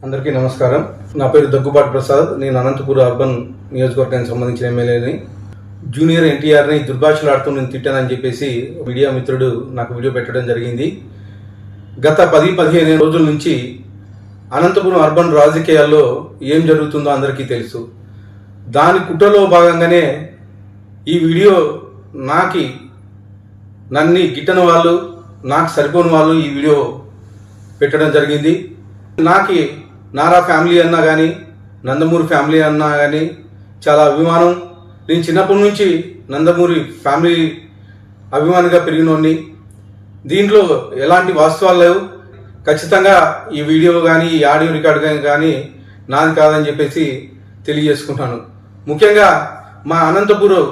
అందరికీ నమస్కారం. నా పేరు దగ్గుబాటి ప్రసాద్. నేను అనంతపూర్ అర్బన్ నియోజకవర్గానికి సంబంధించిన ఎమ్మెల్యేని. జూనియర్ ఎన్టీఆర్ని దుర్భాషలాడుతూ నేను తిట్టానని చెప్పేసి మీడియా మిత్రుడు నాకు వీడియో పెట్టడం జరిగింది. గత 10-15 రోజుల నుంచి అనంతపురం అర్బన్ రాజకీయాల్లో ఏం జరుగుతుందో అందరికీ తెలుసు. దాని కుట్రలో భాగంగానే ఈ వీడియో నన్ను గిట్టని వాళ్ళు, నాకు సరిపోని వాళ్ళు ఈ వీడియో పెట్టడం జరిగింది. నారా ఫ్యామిలీ అన్నా కానీ, నందమూరి ఫ్యామిలీ అన్నా కానీ చాలా అభిమానం. నేను చిన్నప్పటి నుంచి నందమూరి ఫ్యామిలీ అభిమానిగా పెరిగినోడిని. దీంట్లో ఎలాంటి వాస్తవాలు లేవు. ఖచ్చితంగా ఈ వీడియో కానీ, ఈ ఆడియో రికార్డు కానీ నాది కాదని చెప్పేసి తెలియజేసుకుంటాను. ముఖ్యంగా మా అనంతపురం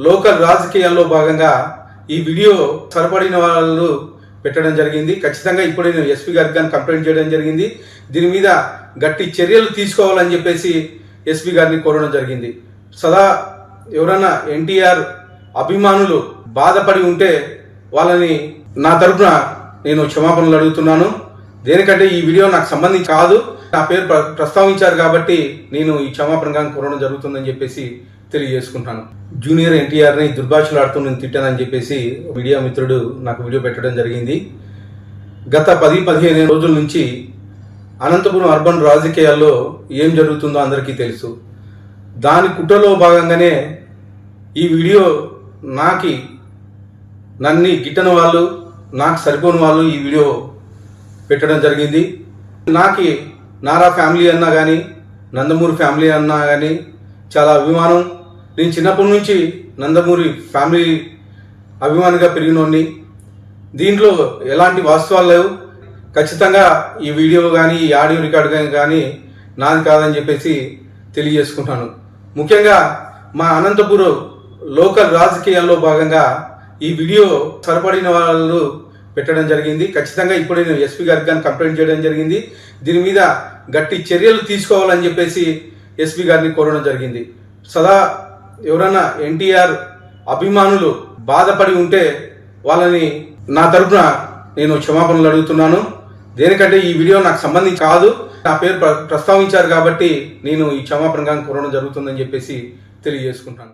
లోకల్ రాజకీయాల్లో భాగంగా ఈ వీడియో సరిపడిన వాళ్ళు పెట్టడం జరిగింది. ఖచ్చితంగా ఇప్పుడే నేను ఎస్పీ గారికి కానీ కంప్లైంట్ చేయడం జరిగింది. దీని మీద గట్టి చర్యలు తీసుకోవాలని చెప్పేసి ఎస్పీ గారిని కోరడం జరిగింది. సదా ఎవరైనా ఎన్టీఆర్ అభిమానులు బాధపడి ఉంటే వాళ్ళని నా తరపున నేను క్షమాపణలు అడుగుతున్నాను. దేనికంటే ఈ వీడియో నాకు సంబంధించి కాదు, నా పేరు ప్రస్తావించారు కాబట్టి నేను ఈ క్షమాపణగా కోరడం జరుగుతుందని చెప్పేసి తెలియజేసుకుంటాను. జూనియర్ ఎన్టీఆర్ని దుర్భాషలాడుతూ నేను తిట్టానని చెప్పేసి మీడియా మిత్రుడు నాకు వీడియో పెట్టడం జరిగింది. గత 10-15 రోజుల నుంచి అనంతపురం అర్బన్ రాజకీయాల్లో ఏం జరుగుతుందో అందరికీ తెలుసు. దాని కుట్రలో భాగంగానే ఈ వీడియో నన్ను గిట్టని వాళ్ళు, నాకు సరిపోని వాళ్ళు ఈ వీడియో పెట్టడం జరిగింది. నారా ఫ్యామిలీ అన్నా కానీ, నందమూరి ఫ్యామిలీ అన్నా కానీ చాలా అభిమానం. నేను చిన్నప్పటి నుంచి నందమూరి ఫ్యామిలీ అభిమానిగా పెరిగినోడిని. దీంట్లో ఎలాంటి వాస్తవాలు లేవు. ఖచ్చితంగా ఈ వీడియో కానీ, ఈ ఆడియో రికార్డు కానీ నాది కాదని చెప్పేసి తెలియజేసుకుంటాను. ముఖ్యంగా మా అనంతపురం లోకల్ రాజకీయాల్లో భాగంగా ఈ వీడియో సరిపడిన వాళ్ళు పెట్టడం జరిగింది. ఖచ్చితంగా ఇప్పుడే నేను ఎస్పీ గారికి కానీ కంప్లైంట్ చేయడం జరిగింది. దీని మీద గట్టి చర్యలు తీసుకోవాలని చెప్పేసి ఎస్పీ గారిని కోరడం జరిగింది. సదా ఎవరైనా ఎన్టీఆర్ అభిమానులు బాధపడి ఉంటే వాళ్ళని నా తరపున నేను క్షమాపణలు అడుగుతున్నాను. దేనికంటే ఈ వీడియో నాకు సంబంధించి కాదు, నా పేరు ప్రస్తావించారు కాబట్టి నేను ఈ క్షమాపణగా కోరడం జరుగుతుందని చెప్పేసి తెలియజేసుకుంటాను.